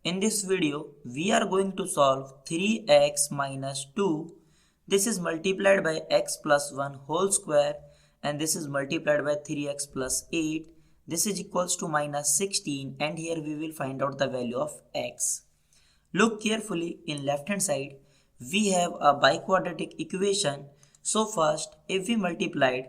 In this video, we are going to solve 3x minus 2. This is multiplied by x plus 1 whole square and this is multiplied by 3x plus 8. This is equals to minus 16 and here we will find out the value of x. Look carefully in left hand side. We have a biquadratic equation. So first, if we multiplied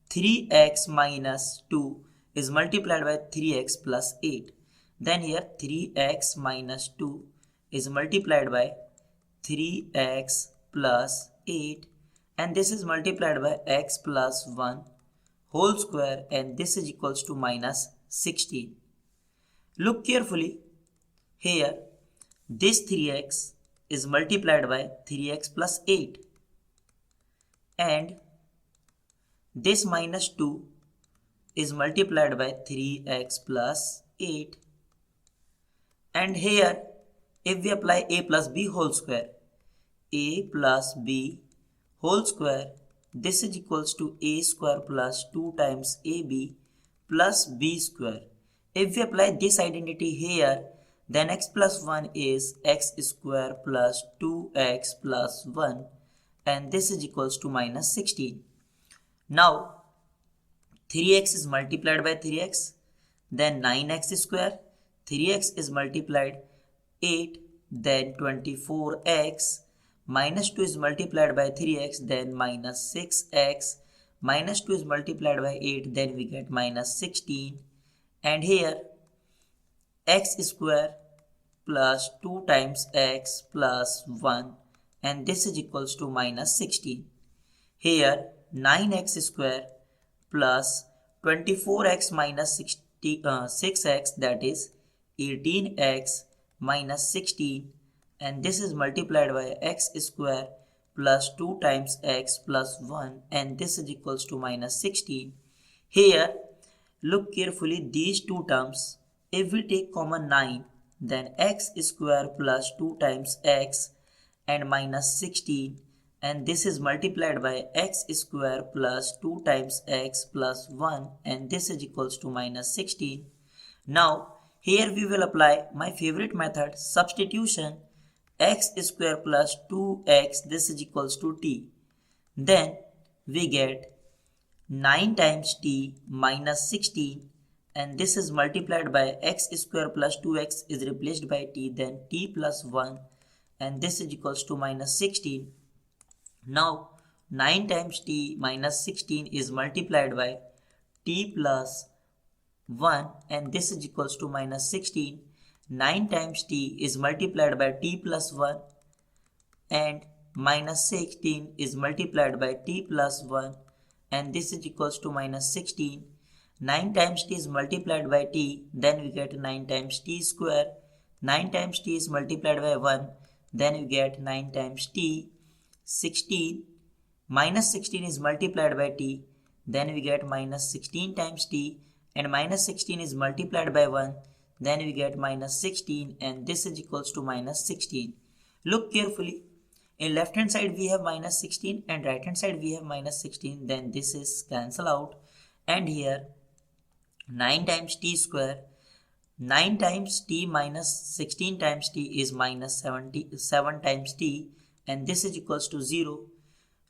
3x minus 2 is multiplied by 3x plus 8. Then here 3x minus 2 is multiplied by 3x plus 8 and this is multiplied by x plus 1 whole square and this is equals to minus 16. Look carefully here, this 3x is multiplied by 3x plus 8 and this minus 2 is multiplied by 3x plus 8 and here if we apply a plus b whole square, a plus b whole square, this is equals to a square plus 2 times ab plus b square. If we apply this identity here, then x plus 1 is x square plus 2x plus 1 and this is equals to minus 16. Now 3x is multiplied by 3x, then 9x square, 3x is multiplied 8, then 24x, minus 2 is multiplied by 3x, then minus 6x, minus 2 is multiplied by 8, then we get minus 16 and here x square plus 2 times x plus 1 and this is equals to minus 16. Here 9x square plus 24x minus 6x, that is 18x minus 16 and this is multiplied by x square plus 2 times x plus 1 and this is equals to minus 16. Here look carefully these two terms. If we take common 9, then x square plus 2 times x and minus 16 and this is multiplied by x square plus 2 times x plus 1 and this is equals to minus 16. Now here we will apply my favorite method, substitution. X square plus 2x, this is equals to t. Then we get 9 times t minus 16 and this is multiplied by x square plus 2x is replaced by t, then t plus 1 and this is equals to minus 16. Now 9 times t minus 16 is multiplied by t plus 1 and this is equals to minus 16. 9 times t is multiplied by t plus 1 and minus 16 is multiplied by t plus 1 and this is equals to minus 16. 9 times t is multiplied by t, then we get 9 times t square. 9 times t is multiplied by 1, then we get 9 times t. 16 minus 16 is multiplied by t, then we get minus 16 times t and minus 16 is multiplied by 1, then we get minus 16 and this is equals to minus 16. Look carefully, in left hand side we have minus 16 and right hand side we have minus 16, then this is cancel out and here 9 times t square, 9 times t minus 16 times t is minus 7 times t and this is equals to 0.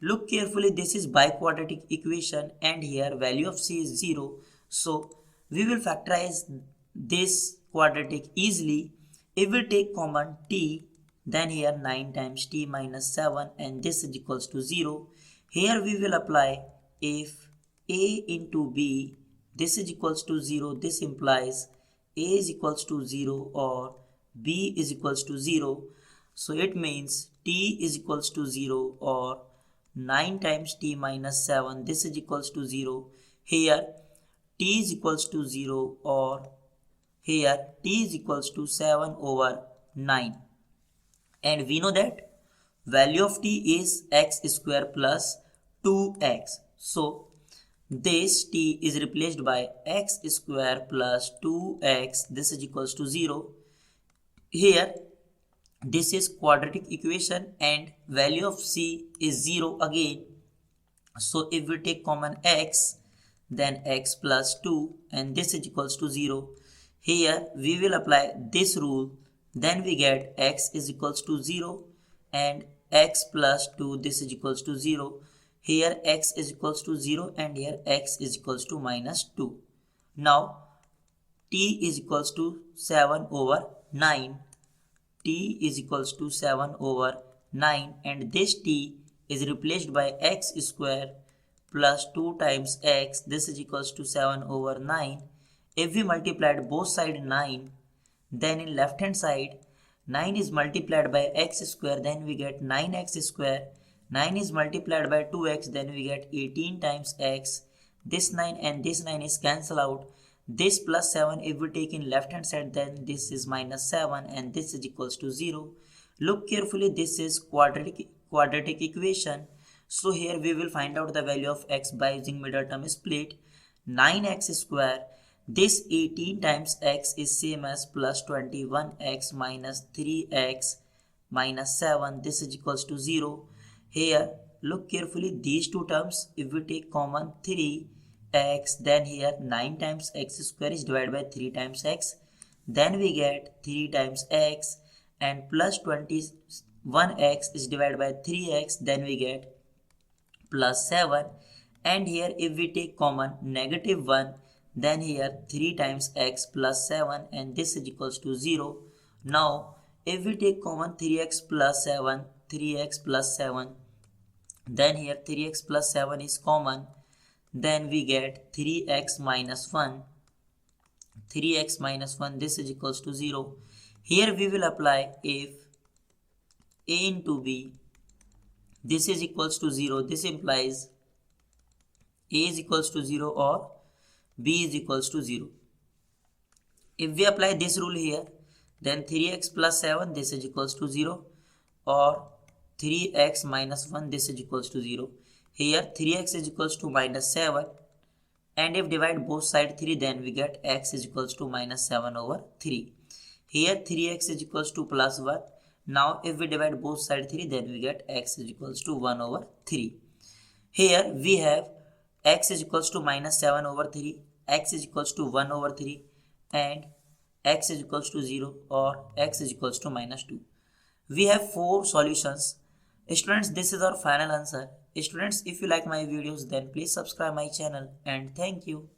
Look carefully, this is biquadratic equation and here value of c is 0. So we will factorize this quadratic easily. If we take common t, then here 9 times t minus 7 and this is equals to 0. Here we will apply if a into b, this is equals to 0, this implies a is equals to 0 or b is equals to 0. So it means t is equals to 0 or 9 times t minus 7, this is equals to 0. Here t is equals to 0 or here t is equals to 7 over 9. And we know that value of t is x square plus 2x. So this t is replaced by x square plus 2x, this is equals to 0. Here this is quadratic equation and value of c is 0 again. So if we take common x, then x plus 2 and this is equals to 0. Here we will apply this rule then we get x is equals to 0 and x plus 2, this is equals to 0. Here x is equals to 0 and here x is equals to minus 2. Now t is equals to 7 over 9. T is equals to 7 over 9 and this t is replaced by x square plus 2 times x, this is equals to 7 over 9. If we multiplied both sides 9, then in left hand side 9 is multiplied by x square, then we get 9x square. 9 is multiplied by 2x, then we get 18 times x. This 9 and this 9 is cancel out. This plus 7 if we take in left hand side, then this is minus 7 and this is equals to 0. Look carefully, this is quadratic equation. So here we will find out the value of x by using middle term split. 9x square, this 18 times x is same as plus 21x minus 3x minus 7, this is equals to 0. Here look carefully, these two terms if we take common 3x, then here 9 times x square is divided by 3 times x, then we get 3 times x and plus 21x is divided by 3x, then we get plus 7. And here if we take common negative 1, then here 3 times x plus 7 and this is equals to 0. Now if we take common 3x plus 7, 3x plus 7, then here 3x plus 7 is common, then we get 3x minus 1. 3x minus 1, this is equals to 0. Here we will apply if a into b, this is equals to 0. This implies a is equals to 0 or b is equals to 0. If we apply this rule here, then 3x plus 7, this is equals to 0 or 3x minus 1, this is equals to 0. Here 3x is equals to minus 7 and if divide both side 3, then we get x is equals to minus 7 over 3. Here 3x is equals to plus 1. Now if we divide both side 3, then we get x is equals to 1 over 3. Here we have x is equals to minus 7 over 3, x is equals to 1 over 3 and x is equals to 0 or x is equals to minus 2. We have 4 solutions. Students, this is our final answer. Students, if you like my videos, then please subscribe my channel and thank you.